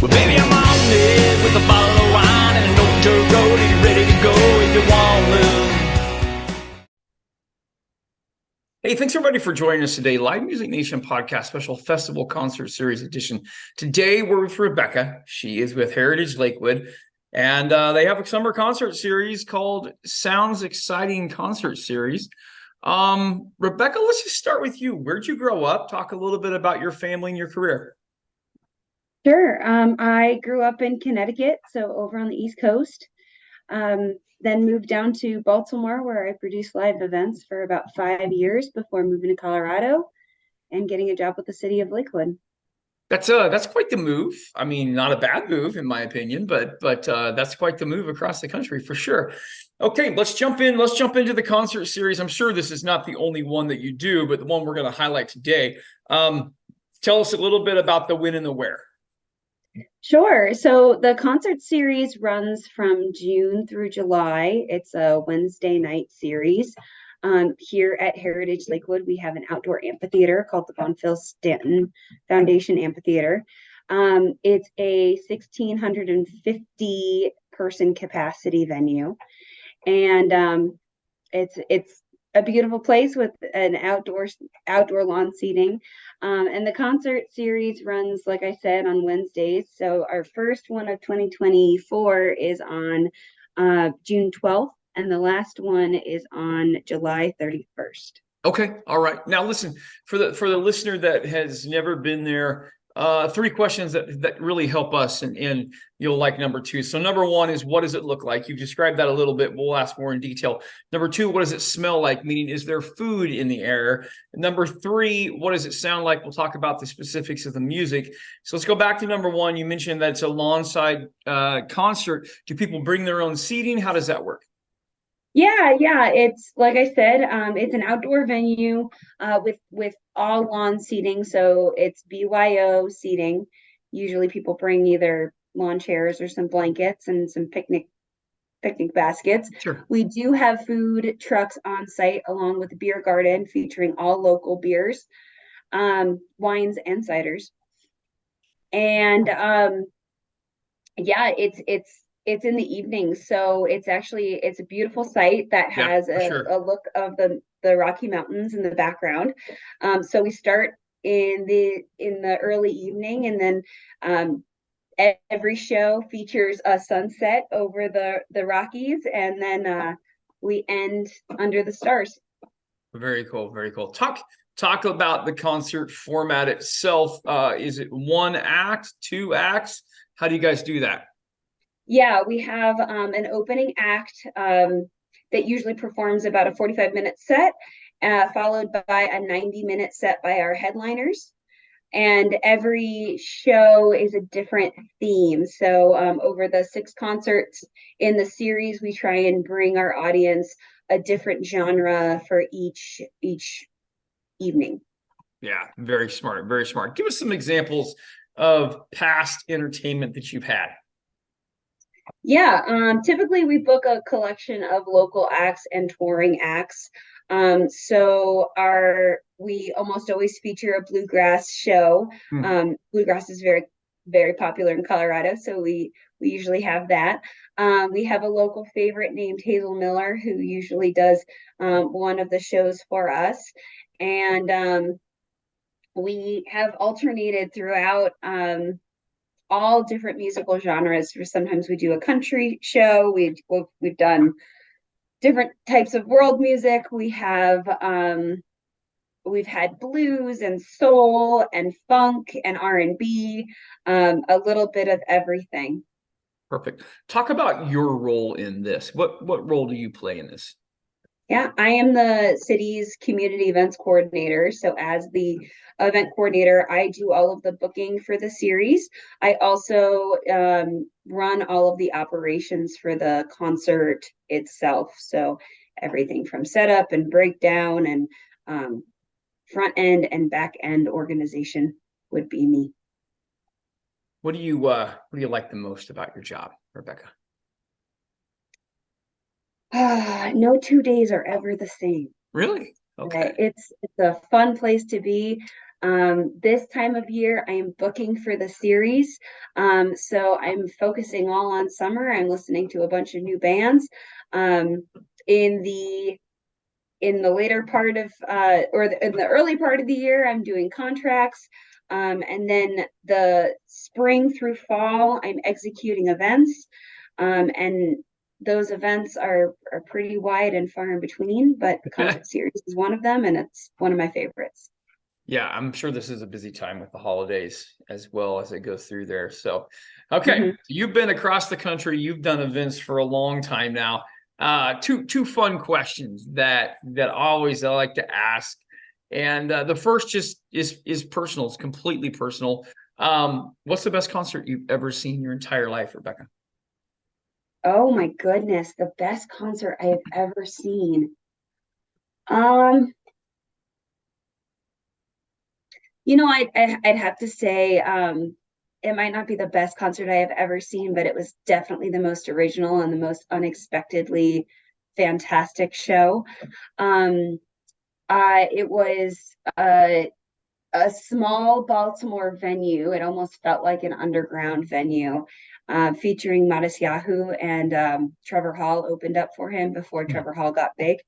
Well, baby, I'm on it with a bottle of wine and an old dirt road, and you're ready to go if you want to. Hey, thanks everybody for joining us today. Live Music Nation Podcast Special Festival Concert Series Edition. Today we're with Rebecca. She is with Heritage Lakewood, and they have a summer concert series called Sounds Exciting Concert Series. Rebecca, let's just start with you. Where'd you grow up? Talk a little bit about your family and your career. Sure. I grew up in Connecticut, so over on the East Coast. Then moved down to Baltimore, where I produced live events for about 5 years before moving to Colorado and getting a job with the city of Lakewood. That's quite the move. I mean, not a bad move in my opinion, but that's quite the move across the country for sure. Okay, let's jump in. Let's jump into the concert series. I'm sure this is not the only one that you do, but the one we're going to highlight today. Tell us a little bit about the when and the where. Sure. So the concert series runs from June through July. It's a Wednesday night series. Here at Heritage Lakewood, we have an outdoor amphitheater called the Von Phil Stanton Foundation Amphitheater. It's a 1,650 person capacity venue, and it's a beautiful place with an outdoor lawn seating. And the concert series runs, like I said, on Wednesdays. So our first one of 2024 is on June 12th, and the last one is on July 31st. Okay, all right. Now listen, for the listener that has never been there, 3 questions that really help us, and you'll like number 2. So number 1 is, what does it look like? You've described that a little bit. We'll ask more in detail. Number 2, what does it smell like? Meaning, is there food in the air? And number 3, what does it sound like? We'll talk about the specifics of the music. So let's go back to number 1. You mentioned that it's a lawn-side concert. Do people bring their own seating? How does that work? Yeah. It's like I said, it's an outdoor venue with all lawn seating. So it's BYO seating. Usually people bring either lawn chairs or some blankets and some picnic baskets. Sure. We do have food trucks on site along with a beer garden featuring all local beers, wines and ciders. And yeah, it's in the evening, so it's a beautiful site that has a look of the Rocky Mountains in the background. So we start in the early evening, and then every show features a sunset over the Rockies, and then we end under the stars. Very cool, very cool. Talk about the concert format itself. Is it 1 act, 2 acts? How do you guys do that? Yeah, we have an opening act that usually performs about a 45-minute set, followed by a 90-minute set by our headliners. And every show is a different theme. So over the 6 concerts in the series, we try and bring our audience a different genre for each evening. Yeah, very smart, very smart. Give us some examples of past entertainment that you've had. Yeah, typically we book a collection of local acts and touring acts. So we almost always feature a bluegrass show. Bluegrass is very, very popular in Colorado, so we usually have that. We have a local favorite named Hazel Miller, who usually does one of the shows for us. And we have alternated throughout all different musical genres. Sometimes we do a country show. We've done different types of world music. We've had blues and soul and funk and R&B, a little bit of everything. Perfect. Talk about your role in this. What role do you play in this? Yeah, I am the city's community events coordinator. So as the event coordinator, I do all of the booking for the series. I also run all of the operations for the concert itself. So everything from setup and breakdown and front end and back end organization would be me. What do you like the most about your job, Rebecca? No 2 days are ever the same. Really? Okay. It's a fun place to be. This time of year, I am booking for the series. So I'm focusing all on summer. I'm listening to a bunch of new bands. Um, in the later part of in the early part of the year, I'm doing contracts. And then the spring through fall, I'm executing events. And those events are pretty wide and far in between, but the concert series is one of them, and it's one of my favorites. Yeah, I'm sure this is a busy time with the holidays as well as it goes through there. So, okay, you've been across the country, you've done events for a long time now. Two fun questions that always I like to ask, and the first just is personal. It's completely personal. What's the best concert you've ever seen in your entire life, Rebecca? Oh my goodness, the best concert I have ever seen. Um, I'd have to say, it might not be the best concert I have ever seen, but it was definitely the most original and the most unexpectedly fantastic show. Um, it was a small Baltimore venue. It almost felt like an underground venue, featuring Matisyahu, and Trevor Hall opened up for him before Trevor Hall got big.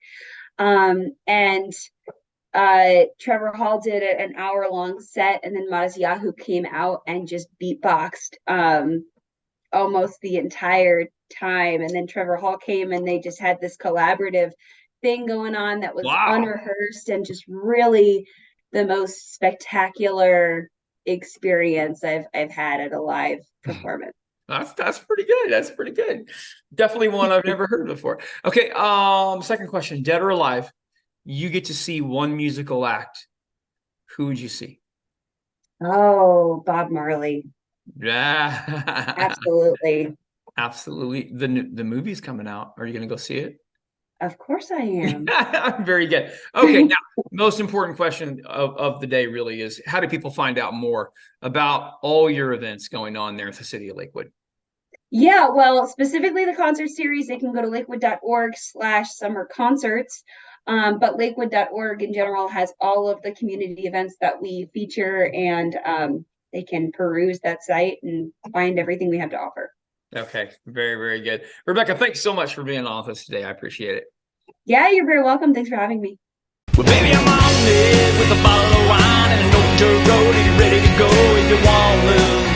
And Trevor Hall did an hour-long set, and then Matisyahu came out and just beatboxed almost the entire time. And then Trevor Hall came, and they just had this collaborative thing going on that was Wow. unrehearsed and just really the most spectacular experience I've had at a live performance. That's pretty good. That's pretty good. Definitely one I've never heard before. Okay, second question, dead or alive, you get to see one musical act. Who would you see? Oh, Bob Marley. Yeah. Absolutely. Absolutely. The movie's coming out. Are you going to go see it? Of course I am. Very good. Okay, now most important question of the day really is, how do people find out more about all your events going on there at the city of Lakewood? Yeah, well, specifically the concert series, they can go to lakewood.org/summer concerts. But lakewood.org in general has all of the community events that we feature, and they can peruse that site and find everything we have to offer. Okay, very, very good. Rebecca, thanks so much for being on with us today. I appreciate it. Yeah, you're very welcome. Thanks for having me. Well, baby, I'm on it with a bottle of wine and an old dirt road. Are you ready to go if you want to?